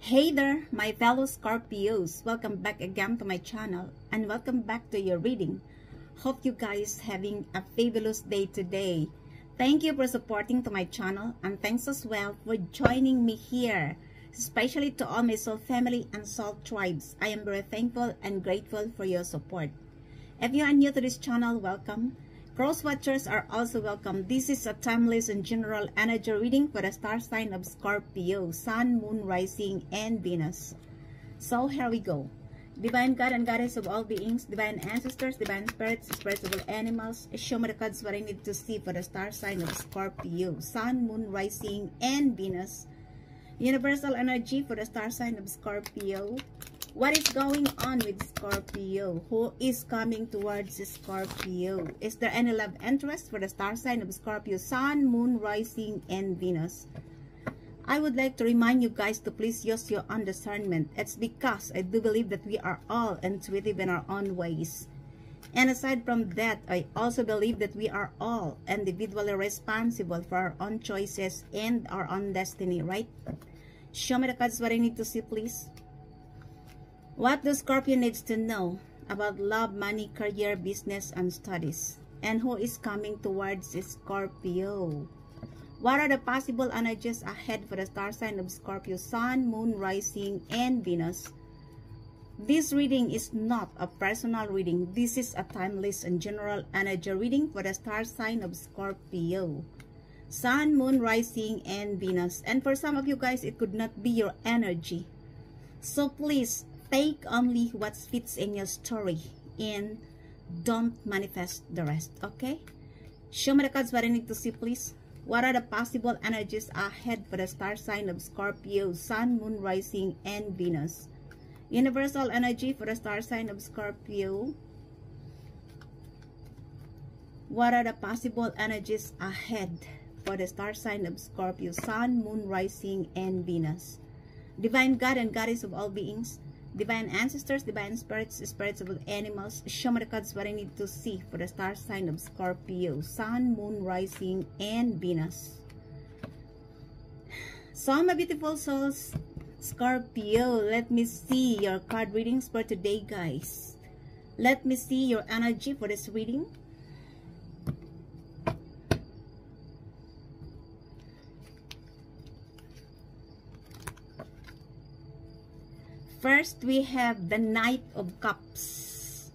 Hey there, my fellow Scorpios. Welcome back again to my channel and welcome back to your reading. Hope you guys having a fabulous day today. Thank you for supporting to my channel and thanks as well for joining me here, especially to all my soul family and soul tribes. I am very thankful and grateful for your support. If you are new to this channel, welcome. Cross watchers are also welcome. This is a timeless and general energy reading for the star sign of Scorpio, Sun, Moon, Rising, and Venus. So here we go. Divine God and Goddess of all beings, divine ancestors, divine spirits, spirits of all animals, show me the cards what I need to see for the star sign of Scorpio, Sun, Moon, Rising, and Venus. Universal energy for the star sign of Scorpio. What is going on with Scorpio? Who is coming towards Scorpio? Is there any love interest for the star sign of Scorpio, Sun, Moon, Rising, and Venus? I would like to remind you guys to please use your own discernment. It's because I do believe that we are all intuitive in our own ways. And aside from that, I also believe that we are all individually responsible for our own choices and our own destiny, right? Show me the cards what I need to see, please. What the Scorpio needs to know about love, money, career, business, and studies? And who is coming towards Scorpio? What are the possible energies ahead for the star sign of Scorpio, Sun, Moon, Rising, and Venus? This reading is not a personal reading. This is a timeless and general energy reading for the star sign of Scorpio, Sun, Moon, Rising, and Venus. And for some of you guys, it could not be your energy. So please, take only what fits in your story and don't manifest the rest, okay? Show me the cards what I need to see, please. What are the possible energies ahead for the star sign of Scorpio, Sun, Moon, Rising, and Venus? Universal energy for the star sign of Scorpio. What are the possible energies ahead for the star sign of Scorpio, Sun, Moon, Rising, and Venus? Divine God and Goddess of all beings, divine ancestors, divine spirits, spirits of all animals, show me the cards what I need to see for the star sign of Scorpio, Sun, Moon, Rising, and Venus. So my beautiful souls, Scorpio, let me see your card readings for today, guys. Let me see your energy for this reading. First, we have the Knight of Cups.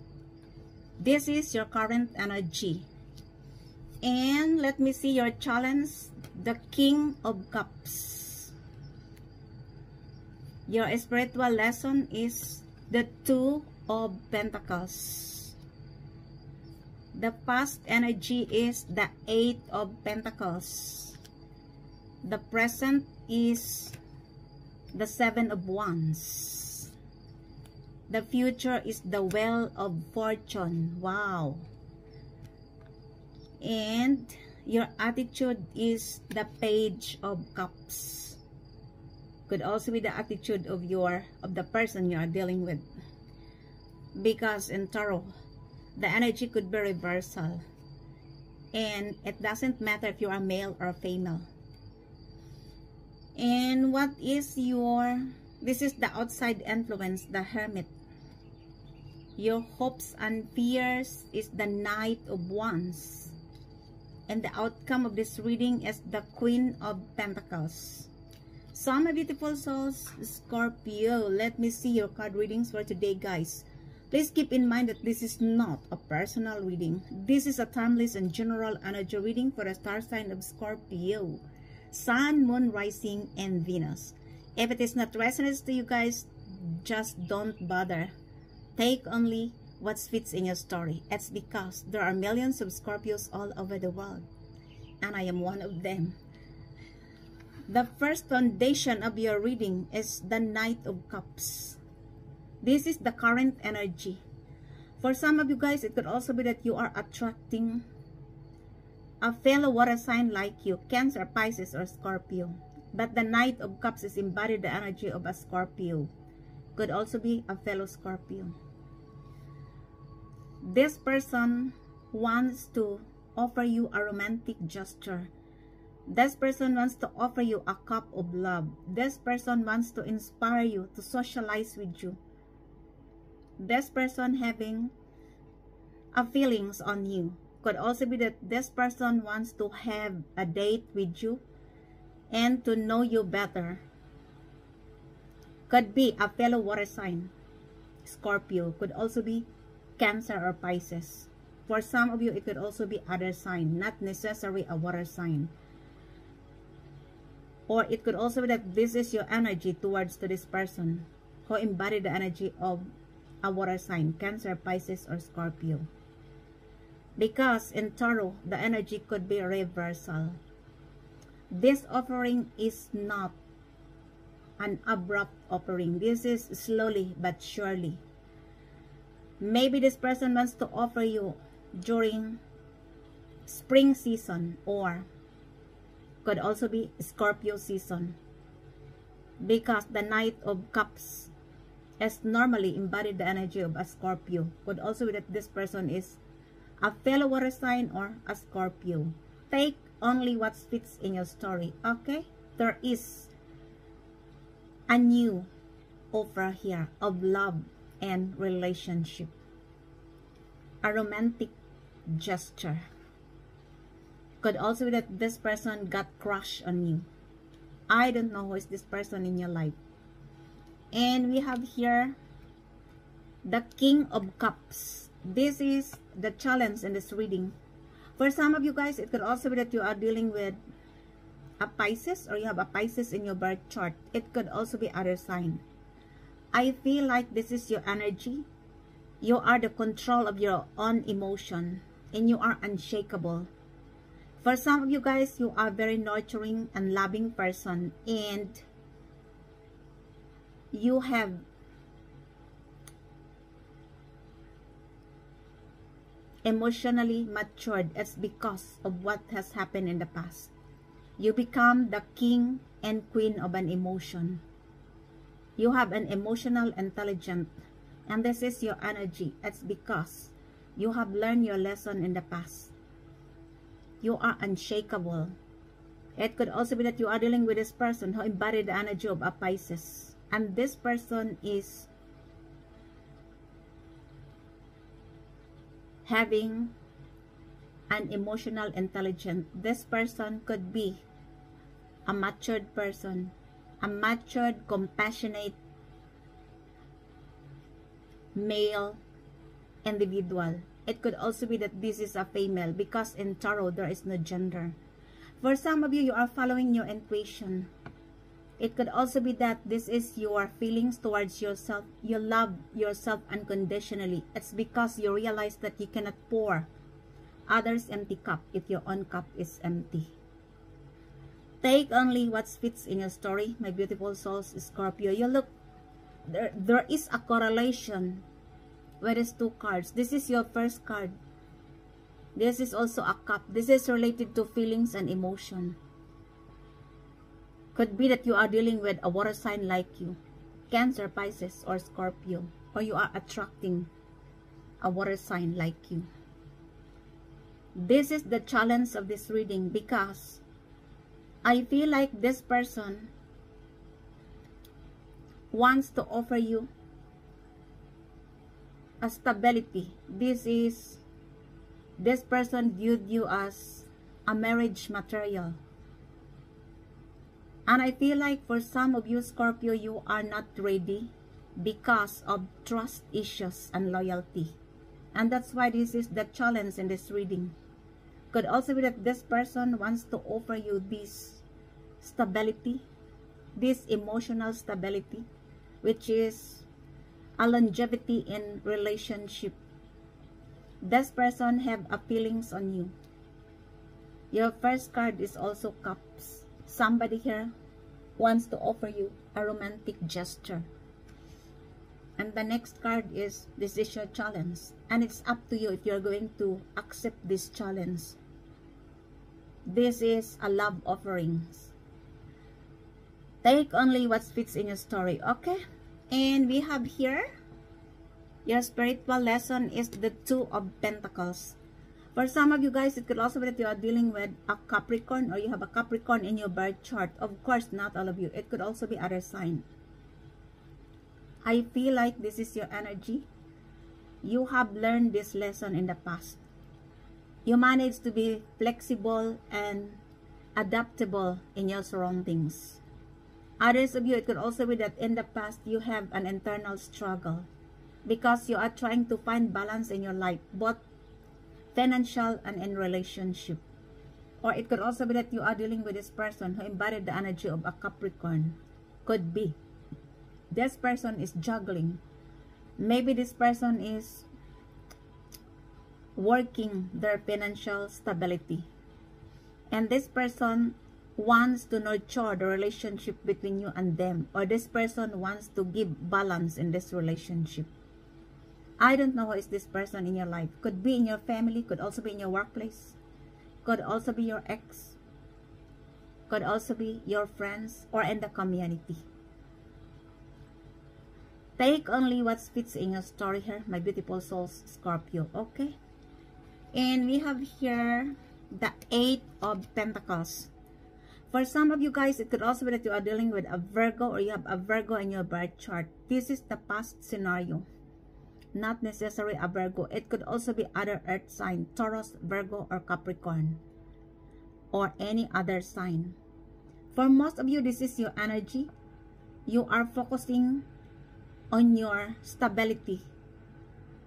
This is your current energy. And let me see your challenge, the King of Cups. Your spiritual lesson is the Two of Pentacles. The past energy is the Eight of Pentacles. The present is the Seven of Wands. The future is the Wheel of Fortune. Wow. And your attitude is the Page of Cups. Could also be the attitude of the person you are dealing with. Because in tarot, the energy could be reversal. And it doesn't matter if you are male or female. And what is this is the outside influence, the Hermit. Your hopes and fears is the Knight of Wands. And the outcome of this reading is the Queen of Pentacles. So my beautiful souls, Scorpio, let me see your card readings for today, guys. Please keep in mind that this is not a personal reading. This is a timeless and general energy reading for the star sign of Scorpio, Sun, Moon, Rising, and Venus. If it is not resonates to you guys, just don't bother. Take only what fits in your story. It's because there are millions of Scorpios all over the world. And I am one of them. The first foundation of your reading is the Knight of Cups. This is the current energy. For some of you guys, it could also be that you are attracting a fellow water sign like you, Cancer, Pisces, or Scorpio. But the Knight of Cups is embodied the energy of a Scorpio. Could also be a fellow Scorpio. This person wants to offer you a romantic gesture This person wants to offer you a cup of love. This person wants to inspire you, to socialize with you. This person having a feelings on you. Could also be that this person wants to have a date with you and to know you better. Could be a fellow water sign, Scorpio. Could also be Cancer or Pisces. For some of you, it could also be other sign, not necessarily a water sign. Or it could also be that this is your energy towards to this person who embodied the energy of a water sign, Cancer, Pisces, or Scorpio. Because in Tarot, the energy could be reversal. This offering is not an abrupt offering. This is slowly but surely. Maybe this person wants to offer you during spring season, or could also be Scorpio season, because the Knight of Cups is normally embodied the energy of a Scorpio. Could also be that this person is a fellow water sign or a Scorpio. Take only what fits in your story, okay? There is a new offer here of love and relationship, a romantic gesture. Could also be that this person got crushed on you. I don't know who is this person in your life. And we have here the King of Cups. This is the challenge in this reading. For some of you guys, it could also be that you are dealing with a Pisces, or you have a Pisces in your birth chart. It could also be other sign. I feel like this is your energy. You are the control of your own emotion, and you are unshakable. For some of you guys, you are very nurturing and loving person, and you have emotionally matured. It's because of what has happened in the past. You become the king and queen of an emotion. You have an emotional intelligence, and this is your energy. It's because you have learned your lesson in the past. You are unshakable. It could also be that you are dealing with this person who embodied the energy of a Pisces, and this person is having an emotional intelligence. This person could be a matured person, a matured, compassionate male individual. It could also be that this is a female, because in Tarot there is no gender. For some of you, you are following your intuition. It could also be that this is your feelings towards yourself. You love yourself unconditionally. It's because you realize that you cannot pour others' empty cup if your own cup is empty. Take only what fits in your story, my beautiful souls, Scorpio. You look, there is a correlation with these two cards. This is your first card. This is also a cup. This is related to feelings and emotion. Could be that you are dealing with a water sign like you, Cancer, Pisces, or Scorpio, or you are attracting a water sign like you. This is the challenge of this reading, because I feel like this person wants to offer you a stability. This person viewed you as a marriage material. And I feel like for some of you, Scorpio, you are not ready because of trust issues and loyalty. And that's why this is the challenge in this reading. Could also be that this person wants to offer you this stability, this emotional stability, which is a longevity in relationship. This person have a feelings on you. Your first card is also Cups. Somebody here wants to offer you a romantic gesture. And the next card is, this is your challenge. And it's up to you if you're going to accept this challenge. This is a love offering. Take only what fits in your story, okay? And we have here, your spiritual lesson is the Two of Pentacles. For some of you guys, it could also be that you are dealing with a Capricorn, or you have a Capricorn in your birth chart. Of course, not all of you. It could also be other sign. I feel like this is your energy. You have learned this lesson in the past. You managed to be flexible and adaptable in your surroundings. Others of you, it could also be that in the past you have an internal struggle because you are trying to find balance in your life, both financial and in relationship. Or it could also be that you are dealing with this person who embodied the energy of a Capricorn. Could be. This person is juggling. Maybe this person is working their financial stability. And this person wants to nurture the relationship between you and them. Or this person wants to give balance in this relationship. I don't know who is this person in your life. Could be in your family. Could also be in your workplace. Could also be your ex. Could also be your friends or in the community. Take only what fits in your story here, my beautiful souls, Scorpio. Okay? And we have here the 8 of Pentacles. For some of you guys, it could also be that you are dealing with a Virgo, or you have a Virgo in your birth chart. This is the past scenario. Not necessarily a Virgo. It could also be other earth sign, Taurus, Virgo, or Capricorn, or any other sign. For most of you, this is your energy. You are focusing on your stability.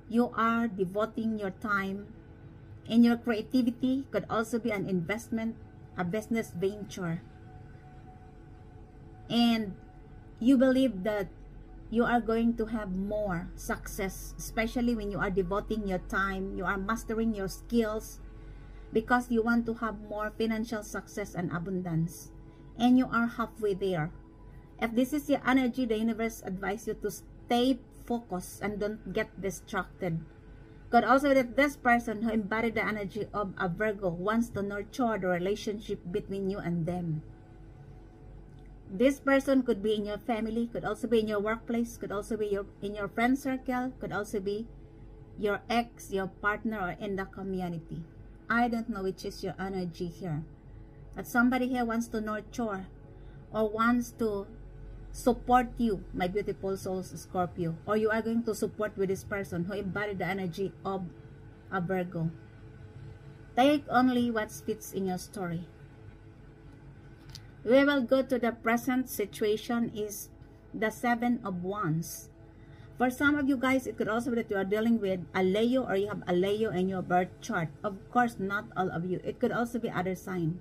You are devoting your time, and your creativity could also be an investment, a business venture. And you believe that you are going to have more success, especially when you are devoting your time, you are mastering your skills, because you want to have more financial success and abundance. And you are halfway there. If this is your energy, the universe advises you to stay focused and don't get distracted. Could also be that this person who embodied the energy of a Virgo wants to nurture the relationship between you and them. This person could be in your family, could also be in your workplace, could also be in your friend circle, could also be your ex, your partner, or in the community. I don't know which is your energy here. But somebody here wants to nurture or wants to support you, my beautiful souls, Scorpio. Or you are going to support with this person who embodied the energy of a Virgo. Take only what fits in your story. We will go to the present situation is the 7 of Wands. For some of you guys, it could also be that you are dealing with a Leo, or you have a Leo in your birth chart. Of course, not all of you. It could also be other sign.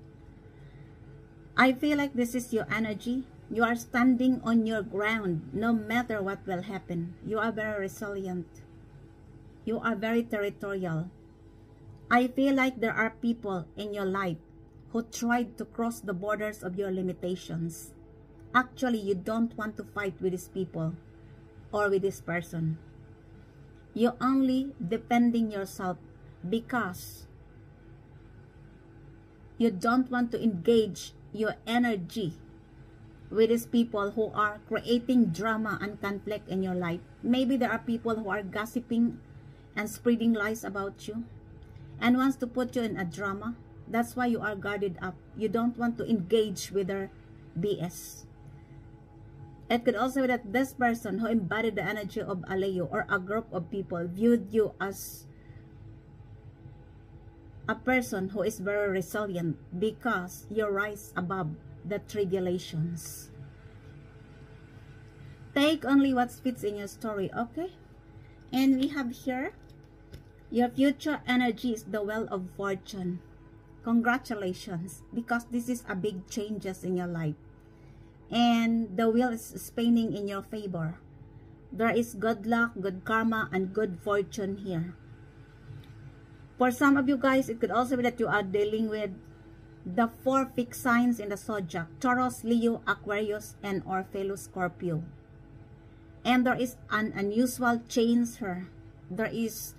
I feel like this is your energy. You are standing on your ground no matter what will happen. You are very resilient. You are very territorial. I feel like there are people in your life who tried to cross the borders of your limitations. Actually, you don't want to fight with these people or with this person. You're only defending yourself because you don't want to engage your energy with these people who are creating drama and conflict in your life. Maybe there are people who are gossiping and spreading lies about you and wants to put you in a drama. That's why you are guarded up. You don't want to engage with their BS. It could also be that this person who embodied the energy of a Leo or a group of people viewed you as a person who is very resilient because you rise above the tribulations. Take only what fits in your story, okay? And we have here, your future energy is the Wheel of Fortune. Congratulations, because this is a big changes in your life. And the wheel is spinning in your favor. There is good luck, good karma, and good fortune here. For some of you guys, it could also be that you are dealing with the 4 fixed signs in the zodiac: Taurus, Leo, Aquarius, and or fellow Scorpio. And there is an unusual change here. There is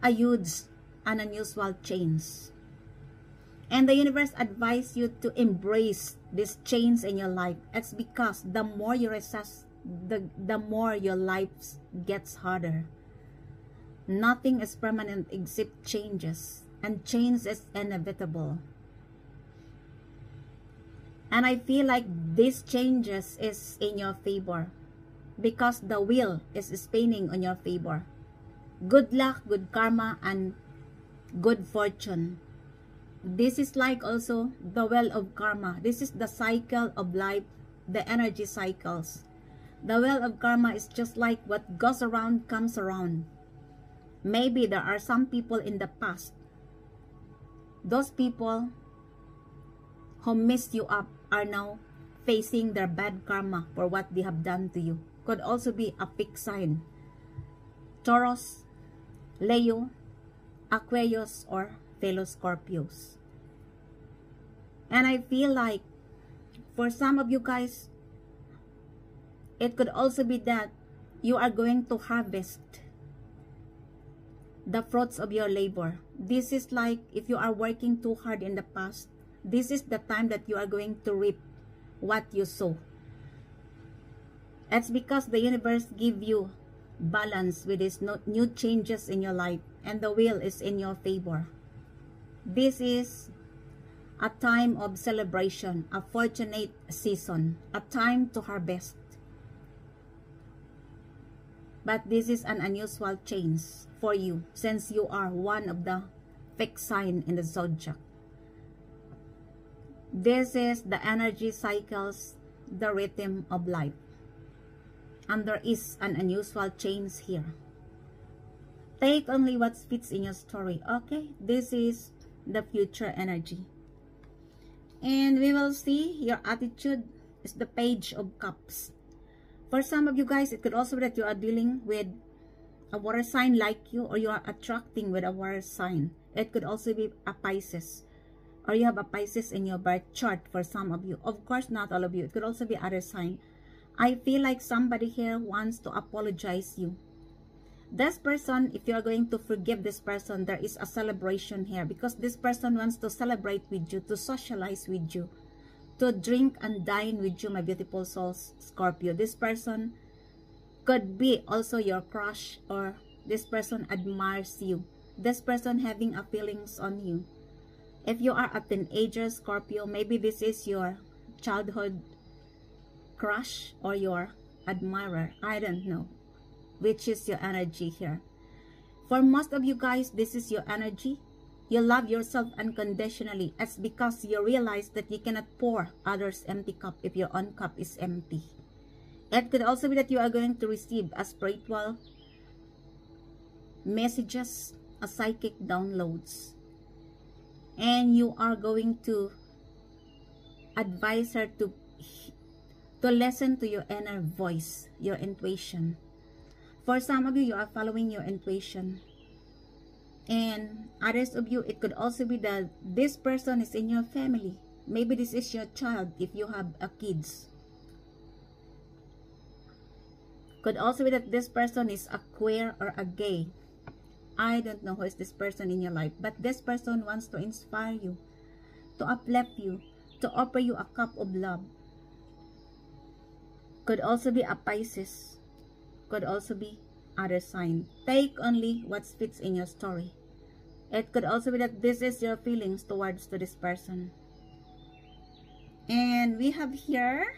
a huge and unusual change. And the universe advises you to embrace this change in your life. It's because the more you resist, the more your life gets harder. Nothing is permanent except changes. and change is inevitable. And I feel like these changes is in your favor because the wheel is spinning on your favor. Good luck, good karma, and good fortune. This is like also the well of karma. This is the cycle of life, the energy cycles. The well of karma is just like what goes around comes around. Maybe there are some people in the past. Those people who messed you up are now facing their bad karma for what they have done to you. Could also be a fixed sign. Taurus, Leo, Aquarius, or fellow Scorpios. And I feel like for some of you guys, it could also be that you are going to harvest the fruits of your labor. This is like if you are working too hard in the past, this is the time that you are going to reap what you sow. It's because the universe give you balance with these new changes in your life, and the wheel is in your favor. This is a time of celebration, a fortunate season, a time to harvest. But this is an unusual change for you since you are one of the fixed sign in the zodiac. This is the energy cycles, the rhythm of life. And there is an unusual change here. Take only what fits in your story, okay? This is the future energy. And we will see your attitude is the Page of Cups. For some of you guys, it could also be that you are dealing with a water sign like you, or you are attracting with a water sign. It could also be a Pisces, or you have a Pisces in your birth chart for some of you. Of course, not all of you. It could also be other sign. I feel like somebody here wants to apologize you. This person, if you are going to forgive this person, there is a celebration here because this person wants to celebrate with you, to socialize with you, to drink and dine with you, my beautiful souls, Scorpio. This person could be also your crush, or this person admires you. This person having a feelings on you. If you are a teenager, Scorpio, maybe this is your childhood crush or your admirer. I don't know which is your energy here. For most of you guys, this is your energy. You love yourself unconditionally. It's because you realize that you cannot pour others' empty cup if your own cup is empty. It could also be that you are going to receive a spiritual messages, a psychic downloads. And you are going to advise her to listen to your inner voice, your intuition. For some of you, you are following your intuition. And others of you, it could also be that this person is in your family. Maybe this is your child if you have a kids. Could also be that this person is a queer or a gay. I don't know who is this person in your life, but this person wants to inspire you, to uplift you, to offer you a cup of love. Could also be a Pisces. Could also be other sign. Take only what fits in your story. It could also be that this is your feelings towards to this person. And we have here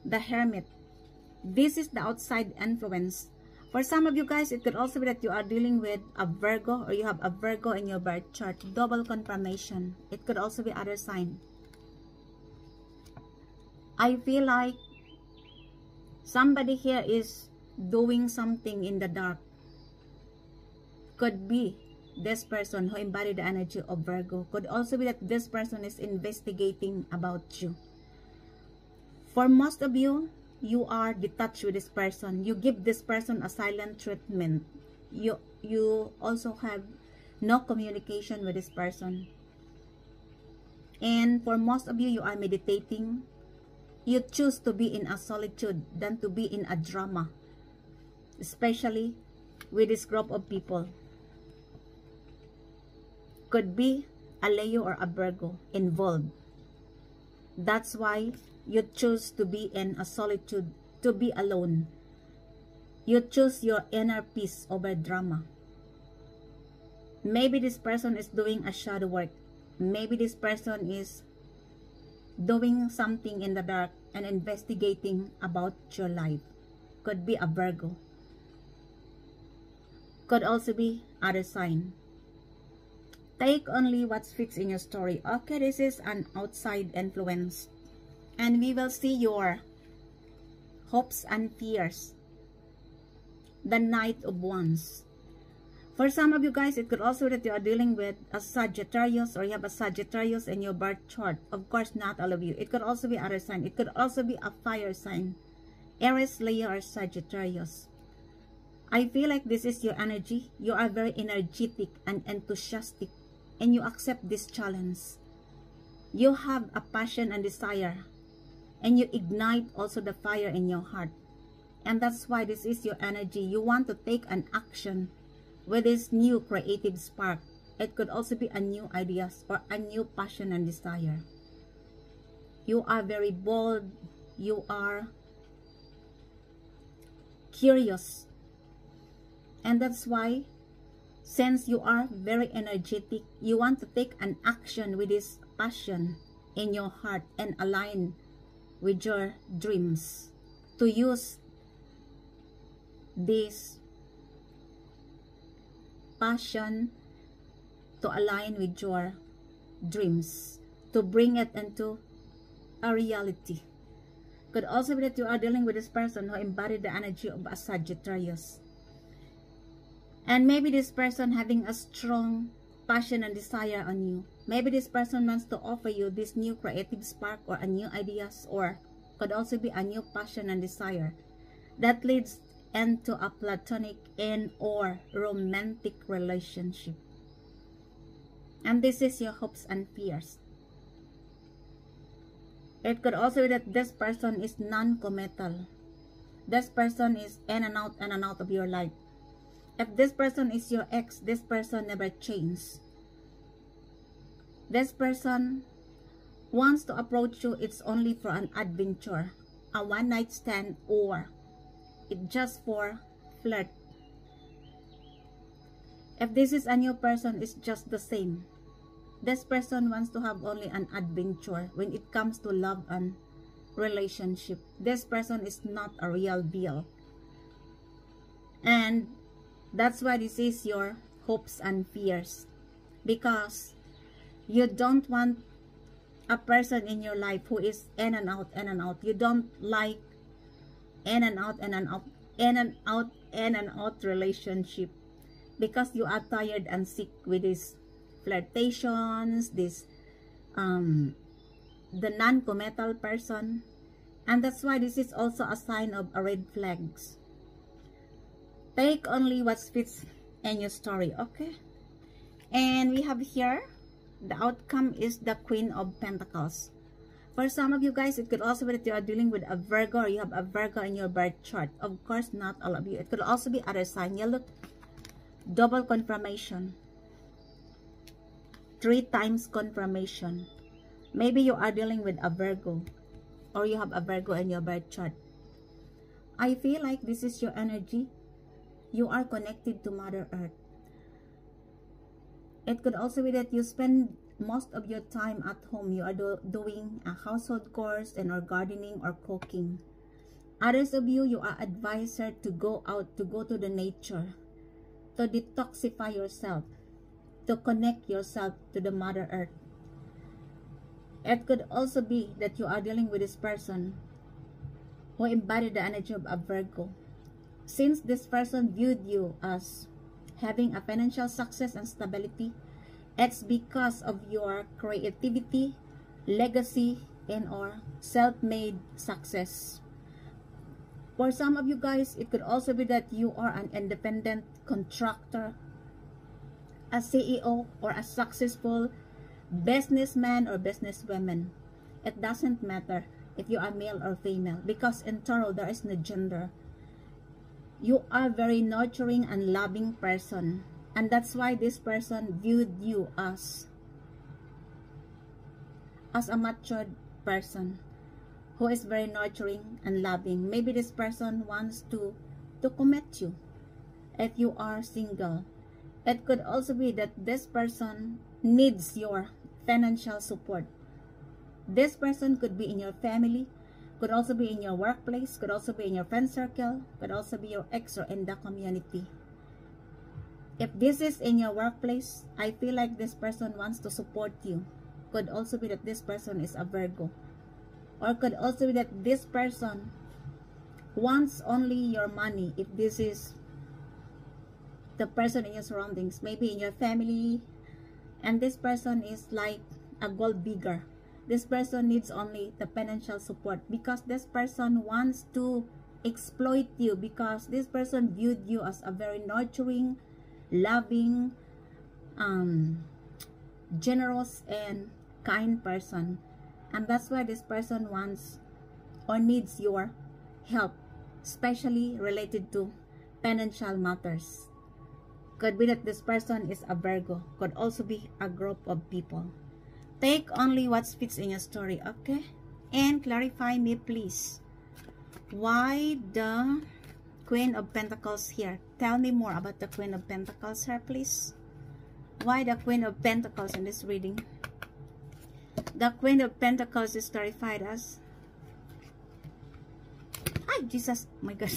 the Hermit. This is the outside influence. For some of you guys, it could also be that you are dealing with a Virgo, or you have a Virgo in your birth chart. Double confirmation. It could also be other sign. I feel like somebody here is doing something in the dark. Could be this person who embodied the energy of Virgo. Could also be that this person is investigating about you. For most of you, you are detached with this person. You give this person a silent treatment. You also have no communication with this person. And for most of you, you are meditating. You choose to be in a solitude than to be in a drama, especially with this group of people. Could be a Leo or a Virgo involved. That's why you choose to be in a solitude, to be alone. You choose your inner peace over drama. Maybe this person is doing a shadow work. Maybe this person is doing something in the dark and investigating about your life. Could be a Virgo. Could also be other sign. Take only what fits in your story. Okay, this is an outside influence. And we will see your hopes and fears. The Knight of Wands. For some of you guys, it could also be that you are dealing with a Sagittarius, or you have a Sagittarius in your birth chart. Of course, not all of you. It could also be other sign. It could also be a fire sign. Aries, Leo, or Sagittarius. I feel like this is your energy. You are very energetic and enthusiastic, and you accept this challenge. You have a passion and desire, and you ignite also the fire in your heart. And that's why this is your energy. You want to take an action with this new creative spark. It could also be a new ideas or a new passion and desire. You are very bold. You are curious. And that's why, since you are very energetic, you want to take an action with this passion in your heart and align with your dreams. To use this passion to align with your dreams, to bring it into a reality. Could also be that you are dealing with this person who embodied the energy of a Sagittarius. And maybe this person having a strong passion and desire on you. Maybe this person wants to offer you this new creative spark or a new ideas, or could also be a new passion and desire that leads into a platonic and or romantic relationship. And this is your hopes and fears. It could also be that this person is non-committal. This person is in and out of your life. If this person is your ex, this person never changed. This person wants to approach you, it's only for an adventure, a one-night stand, or it just for flirt. If this is a new person, it's just the same. This person wants to have only an adventure when it comes to love and relationship. This person is not a real deal. And that's why this is your hopes and fears. Because you don't want a person in your life who is in and out, in and out. You don't like in and out, in and out, in and out, in and out relationship. Because you are tired and sick with these flirtations, this the non-committal person. And that's why this is also a sign of a red flags. Take only what fits in your story, okay? And we have here, the outcome is the Queen of Pentacles. For some of you guys, it could also be that you are dealing with a Virgo, or you have a Virgo in your birth chart. Of course, not all of you. It could also be other sign. You look, double confirmation. 3 times confirmation. Maybe you are dealing with a Virgo, or you have a Virgo in your birth chart. I feel like this is your energy. You are connected to Mother Earth. It could also be that you spend most of your time at home. You are doing a household chores and or gardening or cooking. Others of you, you are advised to go out, to go to the nature, to detoxify yourself, to connect yourself to the Mother Earth. It could also be that you are dealing with this person who embodied the energy of a Virgo. Since this person viewed you as having a financial success and stability, it's because of your creativity, legacy, and or self-made success. For some of you guys, it could also be that you are an independent contractor, a CEO, or a successful businessman or businesswoman. It doesn't matter if you are male or female, because in Tarot there is no gender. You are very nurturing and loving person, and that's why this person viewed you as a matured person who is very nurturing and loving. Maybe this person wants to commit you if you are single, It could also be that this person needs your financial support. This person could be in your family, could also be in your workplace, could also be in your friend circle, could also be your ex or in the community. If this is in your workplace, I feel like this person wants to support you. Could also be that this person is a Virgo. Or could also be that this person wants only your money. If this is the person in your surroundings, maybe in your family, and this person is like a gold digger. This person needs only the financial support because this person wants to exploit you, because this person viewed you as a very nurturing, loving, generous and kind person, and that's why this person wants or needs your help, especially related to financial matters. Could be that this person is a Virgo, could also be a group of people. Take only what fits in your story, okay? And clarify me please, why the Queen of Pentacles here? Tell me more about the Queen of Pentacles here, please. Why the Queen of Pentacles in this reading? The Queen of Pentacles is clarified as... Ay, Jesus! Oh my God.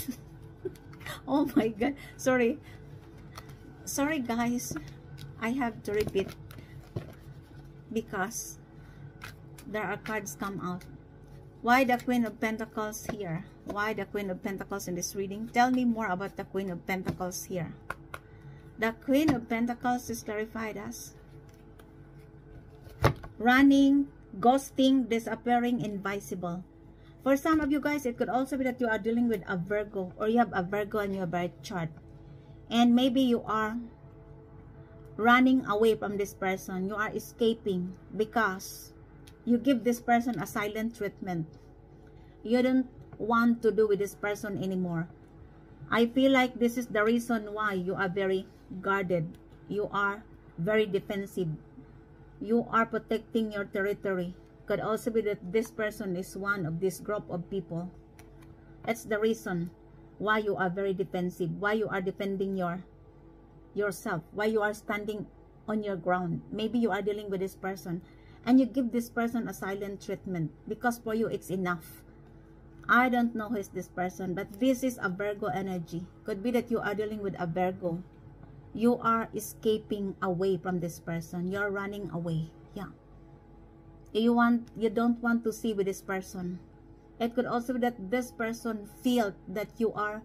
Oh my God. Sorry. Sorry, guys. I have to repeat because there are cards come out. Why the Queen of Pentacles here? Why the Queen of Pentacles in this reading? Tell me more about the Queen of Pentacles here. The Queen of Pentacles is clarified as running, ghosting, disappearing, invisible. For some of you guys, it could also be that you are dealing with a Virgo, or you have a Virgo in your birth chart. And maybe you are running away from this person. You are escaping because you give this person a silent treatment. You don't want to do with this person anymore. I feel like this is the reason why you are very guarded. You are very defensive. You are protecting your territory. Could also be that this person is one of this group of people. That's the reason why you are very defensive, why you are defending yourself, why you are standing on your ground. Maybe you are dealing with this person and you give this person a silent treatment because for you it's enough. I don't know who is this person, but this is a Virgo energy. Could be that you are dealing with a Virgo. You are escaping away from this person. You're running away. Yeah. You don't want to see with this person. It could also be that this person feel that you are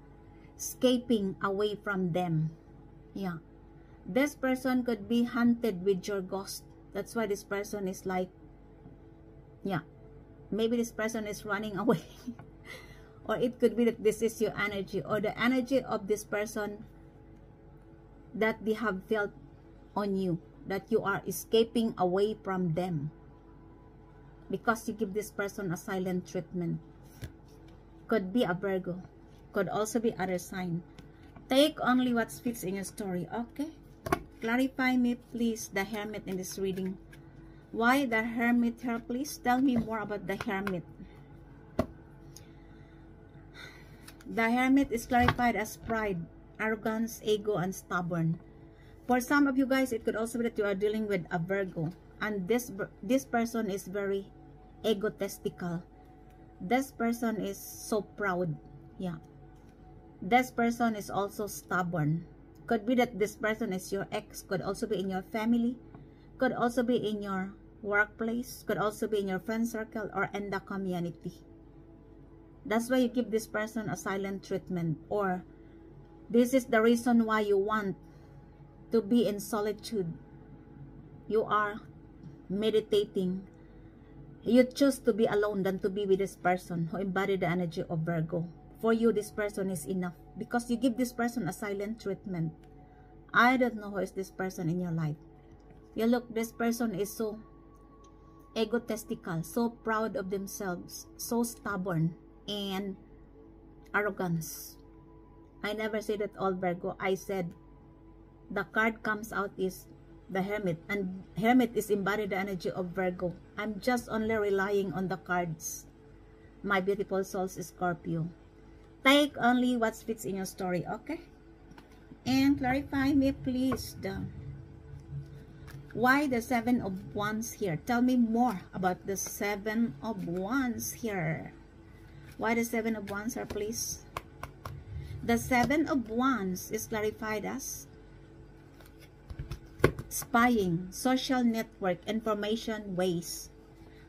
escaping away from them. Yeah. This person could be hunted with your ghost. That's why this person is like, yeah, maybe this person is running away. Or it could be that this is your energy, or the energy of this person that they have felt on you, that you are escaping away from them because you give this person a silent treatment. Could be a Virgo, could also be other sign. Take only what fits in your story, okay? Clarify me please the Hermit in this reading. Why the Hermit here, please? Tell me more about the Hermit. The Hermit is clarified as pride, arrogance, ego, and stubborn. For some of you guys, it could also be that you are dealing with a Virgo, and this person is very egotistical. This person is so proud. Yeah. This person is also stubborn. Could be that this person is your ex, could also be in your family, could also be in your workplace, could also be in your friend circle or in the community. That's why you give this person a silent treatment, or this is the reason why you want to be in solitude. You are meditating. You choose to be alone than to be with this person who embodied the energy of Virgo. For you, this person is enough because you give this person a silent treatment. I don't know who is this person in your life. You look, this person is so egotistical, so proud of themselves, so stubborn and arrogance. I never said that all Virgo. I said the card comes out is the Hermit, and Hermit is embodied the energy of Virgo. I'm just only relying on the cards. My beautiful souls, Scorpio. Take only what fits in your story, okay? And clarify me please why the Seven of Wands here. Tell me more about the Seven of Wands here. Why the Seven of Wands here, please? The Seven of Wands is clarified as spying, social network, information, ways.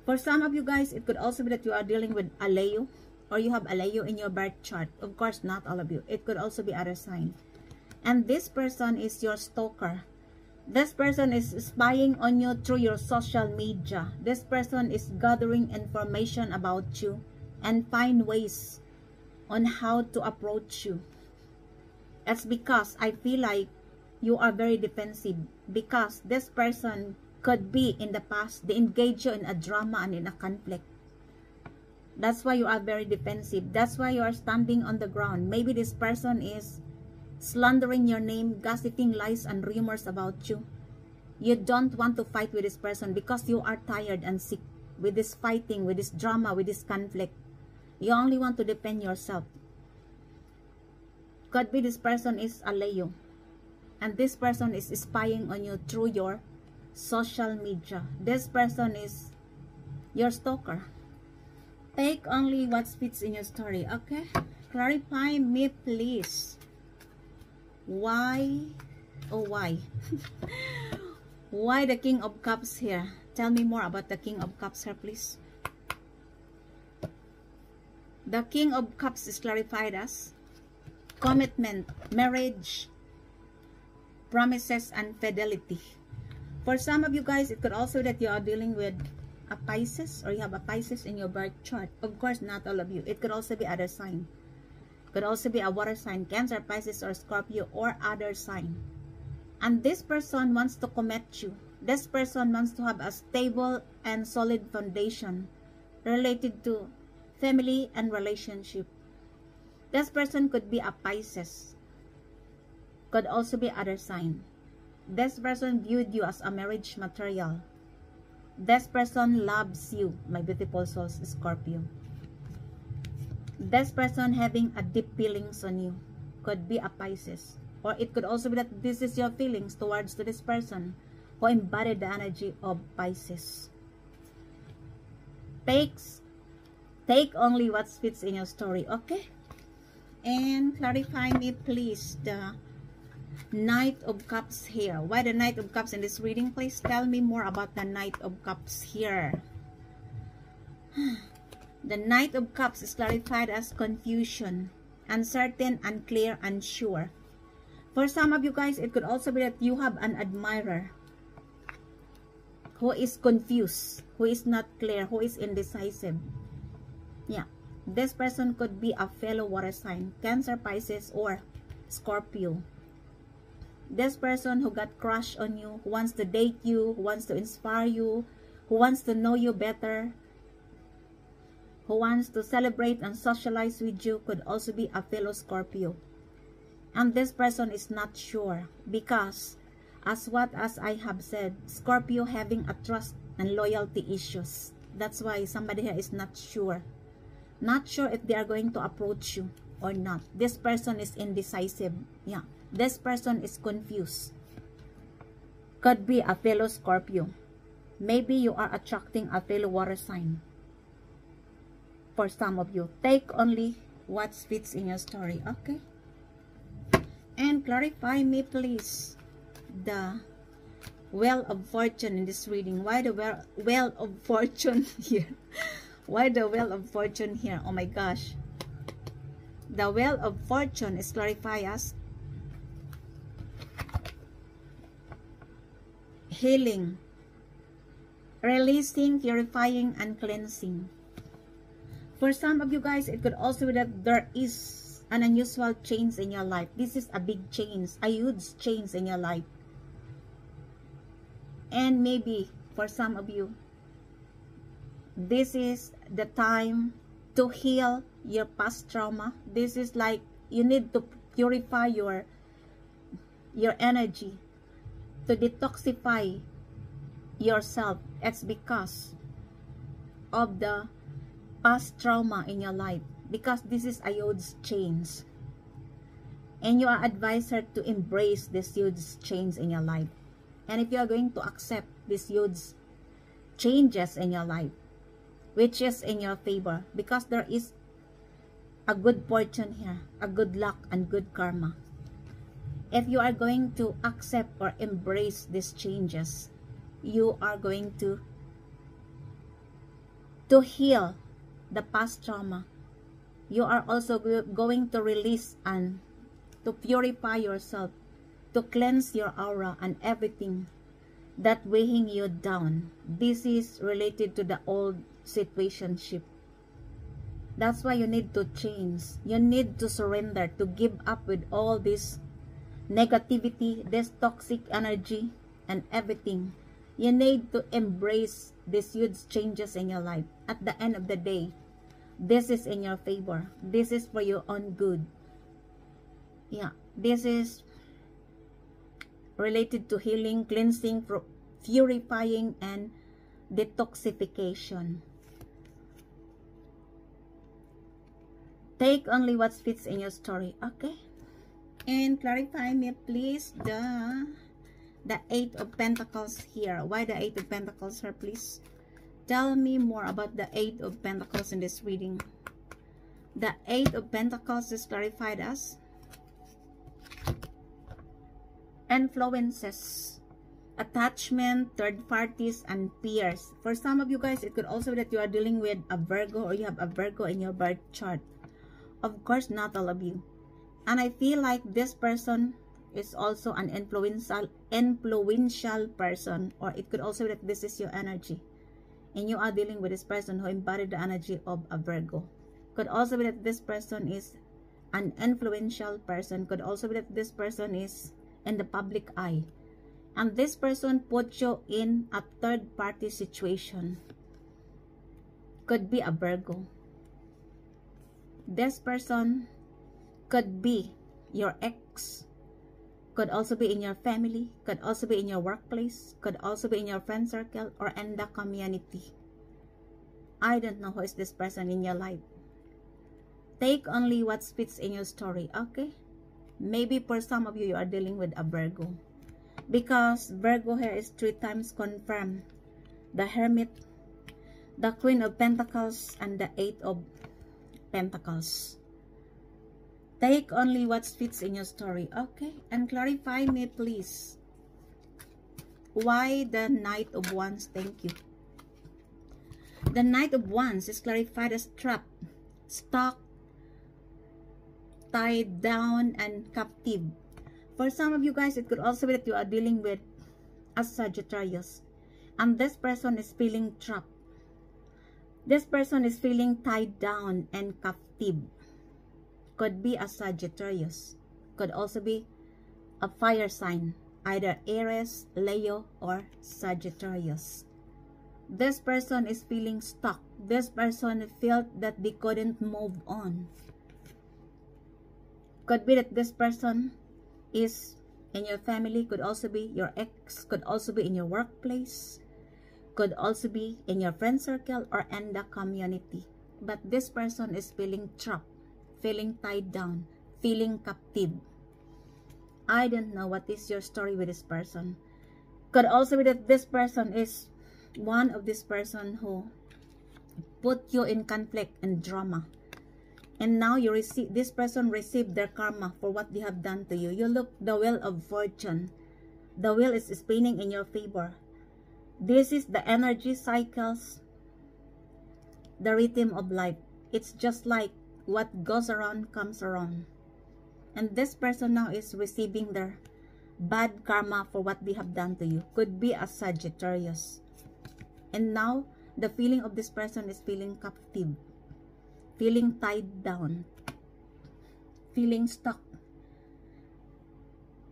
For some of you guys, it could also be that you are dealing with a Leo, or you have a Leo in your birth chart. Of course, not all of you. It could also be other sign. And this person is your stalker. This person is spying on you through your social media. This person is gathering information about you and find ways on how to approach you. That's because I feel like you are very defensive, because this person could be in the past, they engage you in a drama and in a conflict. That's why you are very defensive. That's why you are standing on the ground. Maybe this person is slandering your name, gossiping lies and rumors about you. You don't want to fight with this person because you are tired and sick with this fighting, with this drama, with this conflict. You only want to defend yourself. Could be this person is a Leo, and this person is spying on you through your social media. This person is your stalker. Take only what fits in your story, okay? Clarify me please. Why? Oh, why? Why the King of Cups here? Tell me more about the King of Cups here, please. The King of Cups is clarified as commitment, marriage, promises, and fidelity. For some of you guys, it could also be that you are dealing with a Pisces, or you have a Pisces in your birth chart. Of course, not all of you. It could also be other sign. Could also be a water sign, Cancer, Pisces, or Scorpio, or other sign. And this person wants to commit you. This person wants to have a stable and solid foundation related to family and relationship. This person could be a Pisces. Could also be other sign. This person viewed you as a marriage material. This person loves you, my beautiful souls, Scorpio. This person having a deep feelings on you. Could be a Pisces. Or it could also be that this is your feelings towards to this person who embodied the energy of Pisces. Take only what fits in your story, okay? And clarify me please the Knight of Cups here. Why the Knight of Cups in this reading? Please tell me more about the Knight of Cups here. The Knight of Cups is clarified as confusion, uncertain, unclear, unsure. For some of you guys, it could also be that you have an admirer who is confused, who is not clear, who is indecisive. Yeah, this person could be a fellow water sign, Cancer, Pisces, or Scorpio. This person who got crushed on you, who wants to date you, who wants to inspire you, who wants to know you better, who wants to celebrate and socialize with you, could also be a fellow Scorpio. And this person is not sure because, as I have said, Scorpio having a trust and loyalty issues. That's why somebody here is not sure. Not sure if they are going to approach you or not. This person is indecisive. Yeah. This person is confused. Could be a fellow Scorpio. Maybe you are attracting a fellow water sign. For some of you, take only what fits in your story, okay? And clarify me please the Wheel of Fortune in this reading. Why the Wheel of Fortune here? Why the Wheel of Fortune here? Oh my gosh. The Wheel of Fortune is clarified as healing, releasing, purifying, and cleansing. For some of you guys, it could also be that there is an unusual change in your life. This is a big change, a huge change in your life. And maybe for some of you, this is the time to heal your past trauma. This is like you need to purify your energy, to detoxify yourself. It's because of the past trauma in your life, because this is a huge change. And you are advised her to embrace this huge change in your life. And if you are going to accept these huge changes in your life, which is in your favor, because there is a good fortune here, a good luck and good karma. If you are going to accept or embrace these changes, you are going to heal the past trauma. You are also going to release and to purify yourself, to cleanse your aura and everything that weighing you down. This is related to the old situationship. That's why you need to change. You need to surrender, to give up with all this negativity, this toxic energy and everything. You need to embrace these huge changes in your life. At the end of the day, this is in your favor. This is for your own good. Yeah, this is related to healing, cleansing, purifying, and detoxification. Take only what fits in your story, okay? And clarify me, please, the Eight of Pentacles here. Why the Eight of Pentacles here, please? Tell me more about the Eight of Pentacles in this reading. The Eight of Pentacles is clarified as influences, attachment, third parties, and peers. For some of you guys, it could also be that you are dealing with a Virgo, or you have a Virgo in your birth chart. Of course, not all of you. And I feel like this person is also an influential person, or it could also be that this is your energy and you are dealing with this person who embodied the energy of a Virgo. Could also be that this person is an influential person. Could also be that this person is in the public eye, and this person put you in a third party situation. Could be a Virgo. This person could be your ex, could also be in your family, could also be in your workplace, could also be in your friend circle or in the community. I don't know who is this person in your life. Take only what fits in your story, okay? Maybe for some of you, you are dealing with a Virgo, because Virgo here is 3 times confirmed. The Hermit, the Queen of Pentacles, and the Eight of Pentacles. Take only what fits in your story, okay? And clarify me, please. Why the Knight of Wands? Thank you. The Knight of Wands is clarified as trapped, stuck, tied down, and captive. For some of you guys, it could also be that you are dealing with a Sagittarius, and this person is feeling trapped. This person is feeling tied down and captive. Could be a Sagittarius. Could also be a fire sign, either Aries, Leo, or Sagittarius. This person is feeling stuck. This person felt that they couldn't move on. Could be that this person is in your family. Could also be your ex. Could also be in your workplace. Could also be in your friend circle or in the community. But this person is feeling trapped, feeling tied down, feeling captive. I don't know what is your story with this person. Could also be that this person is one of this person who put you in conflict and drama. And now you receive, this person received their karma for what they have done to you. You look the wheel of fortune. The wheel is spinning in your favor. This is the energy cycles, the rhythm of life. It's just like what goes around comes around. And this person now is receiving their bad karma for what they have done to you. Could be a Sagittarius. And now the feeling of this person is feeling captive, feeling tied down, feeling stuck.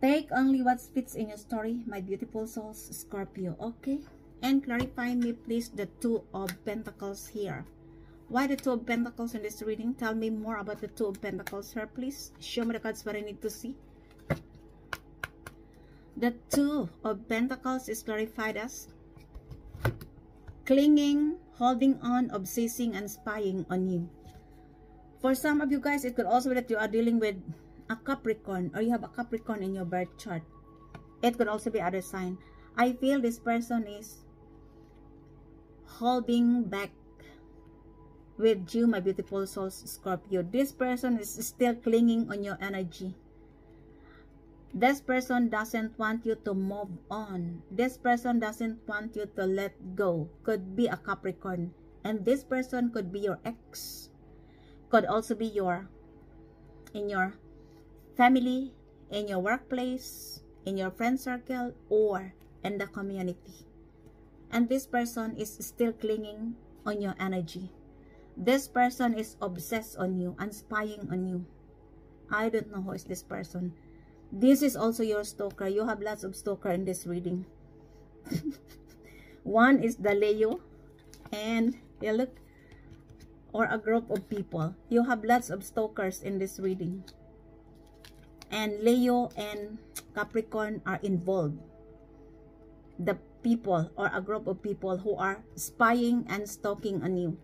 Take only what fits in your story, my beautiful souls, Scorpio, okay? And clarify me, please, the Two of Pentacles here. Why the Two of Pentacles in this reading? Tell me more about the Two of Pentacles here, please. Show me the cards what I need to see. The Two of Pentacles is clarified as clinging, holding on, obsessing, and spying on you. For some of you guys, it could also be that you are dealing with a Capricorn, or you have a Capricorn in your birth chart. It could also be other sign. I feel this person is holding back with you, my beautiful souls, Scorpio. This person is still clinging on your energy. This person doesn't want you to move on. This person doesn't want you to let go. Could be a Capricorn. And this person could be your ex. Could also be in your family, in your workplace, in your friend circle, or in the community. And this person is still clinging on your energy. This person is obsessed on you and spying on you. I don't know who is this person. This is also your stalker. You have lots of stalker in this reading. One is the Leo, and yeah, look, or a group of people. You have lots of stalkers in this reading. And Leo and Capricorn are involved. The people or a group of people who are spying and stalking on you.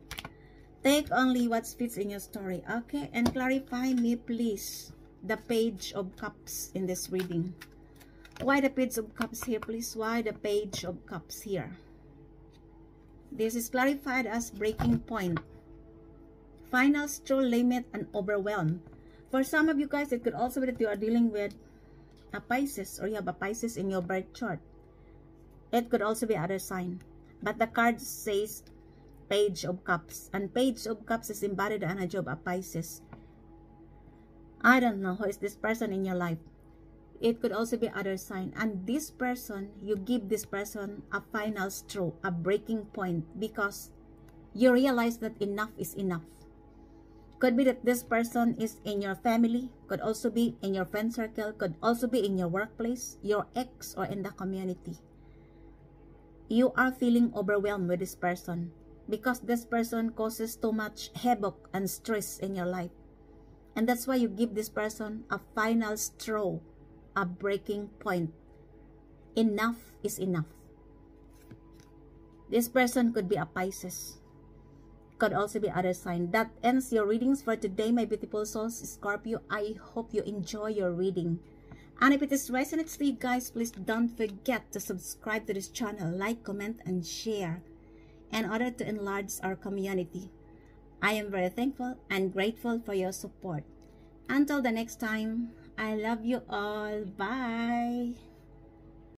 Take only what fits in your story. Okay, and clarify me please the Page of Cups in this reading. Why the Page of Cups here, please? Why the Page of Cups here? This is clarified as breaking point, final straw, limit, and overwhelm. For some of you guys, it could also be that you are dealing with a Pisces, or you have a Pisces in your birth chart. It could also be other sign. But the card says Page of Cups. And Page of Cups is embodied energy of a Pisces. I don't know who is this person in your life. It could also be other sign. And this person, you give this person a final straw, a breaking point, because you realize that enough is enough. Could be that this person is in your family, could also be in your friend circle, could also be in your workplace, your ex, or in the community. You are feeling overwhelmed with this person because this person causes too much havoc and stress in your life. And that's why you give this person a final straw, a breaking point. Enough is enough. This person could be a Pisces. Could also be other sign. That ends your readings for today, my beautiful souls, Scorpio. I hope you enjoy your reading. And if it is resonates for you guys, please don't forget to subscribe to this channel, like, comment, and share in order to enlarge our community. I am very thankful and grateful for your support. Until the next time, I love you all. Bye.